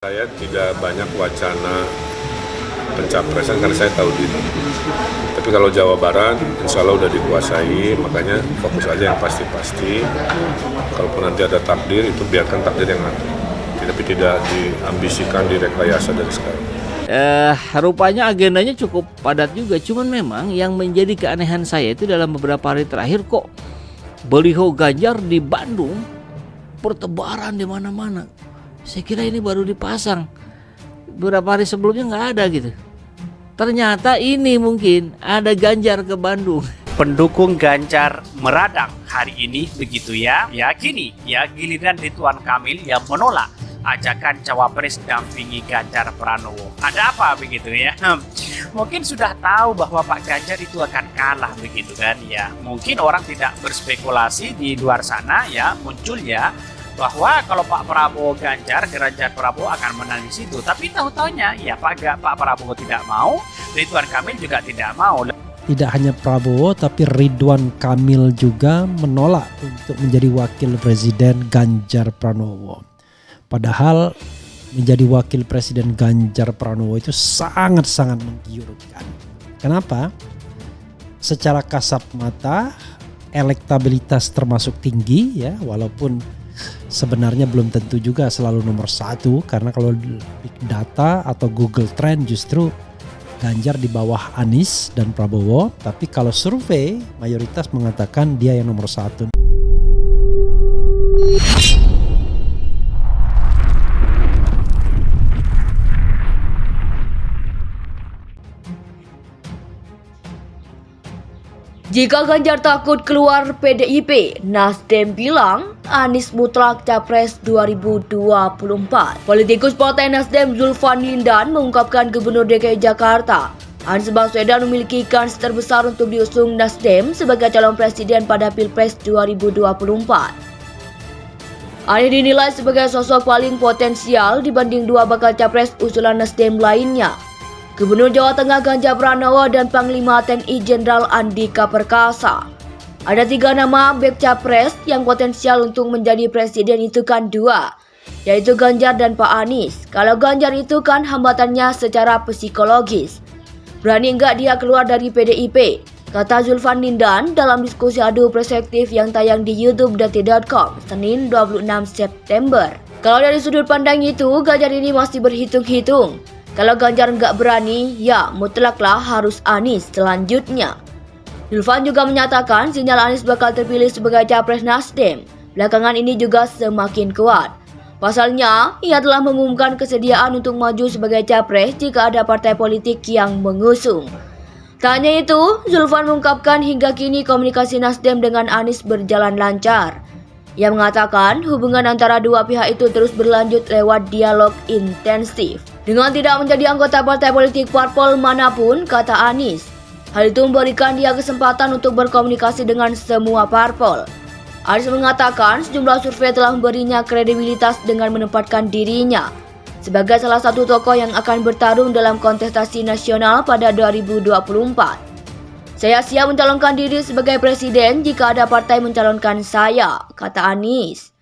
Saya tidak banyak wacana pencapresan karena saya tahu diri. Tapi kalau Jawa Barat, insya Allah udah dikuasai, makanya fokus aja yang pasti-pasti. Kalaupun nanti ada takdir, itu biarkan takdir yang ada. Tapi tidak diambisikan, direkayasa dari sekarang. Rupanya agendanya cukup padat juga. Cuman memang yang menjadi keanehan saya itu dalam beberapa hari terakhir kok baliho Ganjar di Bandung bertebaran di mana-mana. Saya kira ini baru dipasang, beberapa hari sebelumnya nggak ada gitu. Ternyata ini mungkin ada Ganjar ke Bandung. Pendukung Ganjar meradang hari ini begitu ya. Ya kini ya giliran Ridwan Kamil yang menolak ajakan cawapres dampingi Ganjar Pranowo. Ada apa begitu ya? Mungkin sudah tahu bahwa Pak Ganjar itu akan kalah begitu kan ya. Mungkin orang tidak berspekulasi di luar sana ya, munculnya bahwa kalau Pak Prabowo Ganjar Prabowo akan menang di situ. Tapi tahu-taunya ya Pak Prabowo tidak mau, Ridwan Kamil juga tidak mau. Tidak hanya Prabowo tapi Ridwan Kamil juga menolak untuk menjadi wakil presiden Ganjar Pranowo. Padahal menjadi wakil presiden Ganjar Pranowo itu sangat-sangat menggiurkan. Kenapa? Secara kasat mata elektabilitas termasuk tinggi ya, walaupun sebenarnya belum tentu juga selalu nomor satu, karena kalau big data atau Google Trend justru Ganjar di bawah Anies dan Prabowo, tapi kalau survei mayoritas mengatakan dia yang nomor satu. Jika Ganjar takut keluar PDIP, Nasdem bilang Anies mutlak Capres 2024. Politikus Partai Nasdem Zulfan Lindan mengungkapkan Gubernur DKI Jakarta Anies Baswedan memiliki kans terbesar untuk diusung Nasdem sebagai calon presiden pada Pilpres 2024. Anies dinilai sebagai sosok paling potensial dibanding dua bakal capres usulan Nasdem lainnya, Gubernur Jawa Tengah Ganjar Pranowo dan Panglima TNI Jenderal Andika Perkasa. Ada 3 nama bek capres yang potensial untuk menjadi presiden, itu kan 2, yaitu Ganjar dan Pak Anies. Kalau Ganjar itu kan hambatannya secara psikologis. Berani enggak dia keluar dari PDIP? Kata Zulfan Lindan dalam diskusi adu perspektif yang tayang di youtube.com Senin 26 September. Kalau dari sudut pandang itu, Ganjar ini masih berhitung-hitung. Kalau Ganjar nggak berani, ya mutlaklah harus Anies selanjutnya. Zulfan juga menyatakan sinyal Anies bakal terpilih sebagai capres Nasdem belakangan ini juga semakin kuat. Pasalnya, ia telah mengumumkan kesediaan untuk maju sebagai capres jika ada partai politik yang mengusung. Tak hanya itu, Zulfan mengungkapkan hingga kini komunikasi Nasdem dengan Anies berjalan lancar. Ia mengatakan hubungan antara dua pihak itu terus berlanjut lewat dialog intensif. Dengan tidak menjadi anggota partai politik parpol manapun, kata Anies, hal itu memberikan dia kesempatan untuk berkomunikasi dengan semua parpol. Anies mengatakan sejumlah survei telah memberinya kredibilitas dengan menempatkan dirinya sebagai salah satu tokoh yang akan bertarung dalam kontestasi nasional pada 2024. Saya siap mencalonkan diri sebagai presiden jika ada partai mencalonkan saya, kata Anies.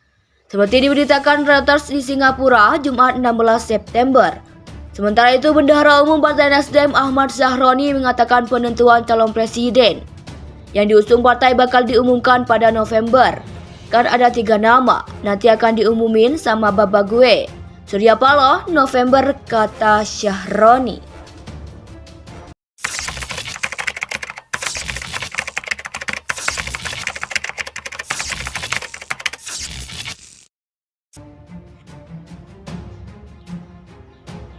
Seperti diberitakan Reuters di Singapura, Jumat 16 September. Sementara itu, Bendahara Umum Partai Nasdem Ahmad Zahroni mengatakan penentuan calon presiden yang diusung partai bakal diumumkan pada November. Kan ada 3 nama, nanti akan diumumin sama baba gue, Surya Paloh, November, kata Zahroni.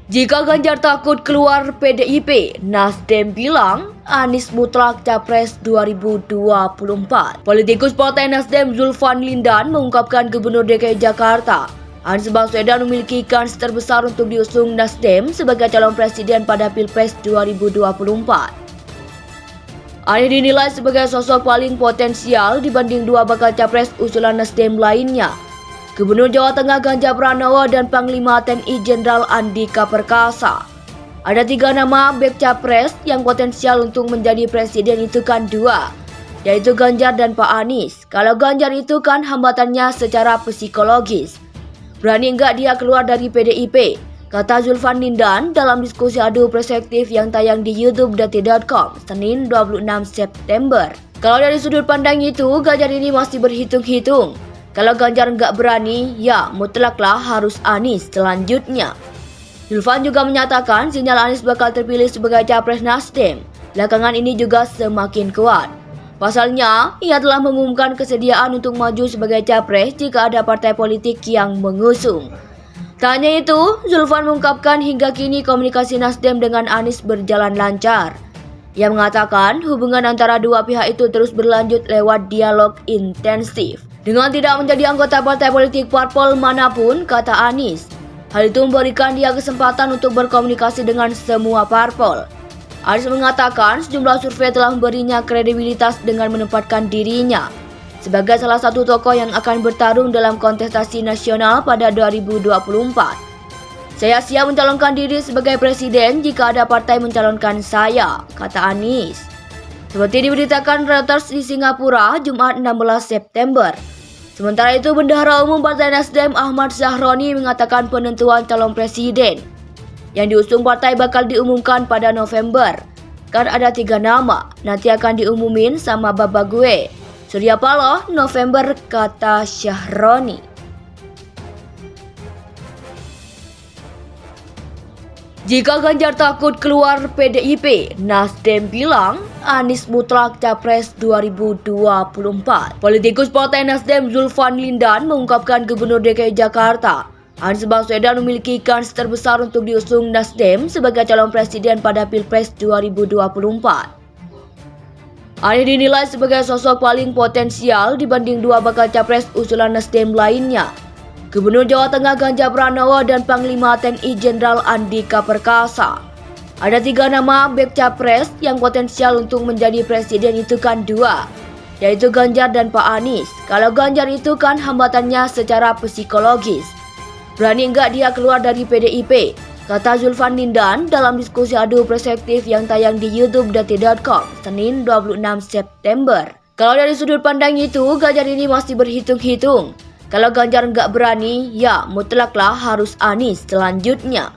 Jika Ganjar takut keluar PDIP, Nasdem bilang Anies mutlak Capres 2024. Politikus Partai Nasdem Zulfan Lindan mengungkapkan Gubernur DKI Jakarta Anies Baswedan memiliki kans terbesar untuk diusung Nasdem sebagai calon presiden pada Pilpres 2024. Anies dinilai sebagai sosok paling potensial dibanding dua bakal capres usulan Nasdem lainnya, Gubernur Jawa Tengah Ganjar Pranowo dan Panglima TNI Jenderal Andika Perkasa. Ada 3 nama bek capres yang potensial untuk menjadi presiden, itu kan 2, yaitu Ganjar dan Pak Anies. Kalau Ganjar itu kan hambatannya secara psikologis. Berani enggak dia keluar dari PDIP? kata Zulfan Lindan dalam diskusi adu perspektif yang tayang di youtube.detik.com Senin 26 September. Kalau dari sudut pandang itu, Ganjar ini masih berhitung-hitung. Kalau Ganjar nggak berani, ya mutlaklah harus Anies selanjutnya. Zulfan juga menyatakan sinyal Anies bakal terpilih sebagai capres Nasdem belakangan ini juga semakin kuat. Pasalnya, ia telah mengumumkan kesediaan untuk maju sebagai capres jika ada partai politik yang mengusung. Tak hanya itu, Zulfan mengungkapkan hingga kini komunikasi Nasdem dengan Anies berjalan lancar. Ia mengatakan hubungan antara dua pihak itu terus berlanjut lewat dialog intensif. Dengan tidak menjadi anggota partai politik parpol manapun, kata Anies. Hal itu memberikan dia kesempatan untuk berkomunikasi dengan semua parpol. Anies mengatakan sejumlah survei telah memberinya kredibilitas dengan menempatkan dirinya sebagai salah satu tokoh yang akan bertarung dalam kontestasi nasional pada 2024. Saya siap mencalonkan diri sebagai presiden jika ada partai mencalonkan saya, kata Anies. Seperti diberitakan Reuters di Singapura, Jumat 16 September. Sementara itu, Bendahara Umum Partai Nasdem Ahmad Zahroni mengatakan penentuan calon presiden yang diusung partai bakal diumumkan pada November. Kan ada 3 nama, nanti akan diumumin sama baba gue. Surya Paloh, November, kata Zahroni. Jika Ganjar takut keluar PDIP, Nasdem bilang Anies mutlak capres 2024. Politikus Partai Nasdem Zulfan Lindan mengungkapkan Gubernur DKI Jakarta Anies Baswedan memiliki kans terbesar untuk diusung Nasdem sebagai calon presiden pada Pilpres 2024. Anies dinilai sebagai sosok paling potensial dibanding dua bakal capres usulan Nasdem lainnya, Gubernur Jawa Tengah Ganjar Pranowo dan Panglima TNI Jenderal Andika Perkasa. Ada 3 nama bek capres yang potensial untuk menjadi presiden itu kan 2, yaitu Ganjar dan Pak Anies. Kalau Ganjar itu kan hambatannya secara psikologis. Berani enggak dia keluar dari PDIP, kata Zulfan Lindan dalam diskusi adu perspektif yang tayang di youtube.detik.com Senin 26 September. Kalau dari sudut pandang itu, Ganjar ini masih berhitung-hitung. Kalau Ganjar nggak berani, ya mutlaklah harus Anies selanjutnya.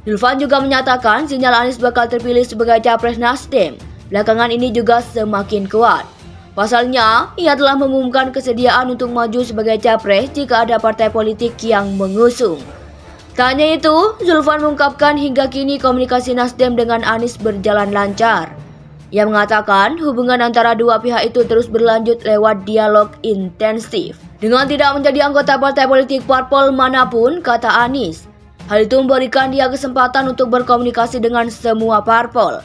Zulfan juga menyatakan sinyal Anies bakal terpilih sebagai capres Nasdem belakangan ini juga semakin kuat. Pasalnya, ia telah mengumumkan kesediaan untuk maju sebagai capres jika ada partai politik yang mengusung. Tak hanya itu, Zulfan mengungkapkan hingga kini komunikasi Nasdem dengan Anies berjalan lancar. Ia mengatakan hubungan antara dua pihak itu terus berlanjut lewat dialog intensif. Dengan tidak menjadi anggota partai politik parpol manapun, kata Anies. Hal itu memberikan dia kesempatan untuk berkomunikasi dengan semua parpol.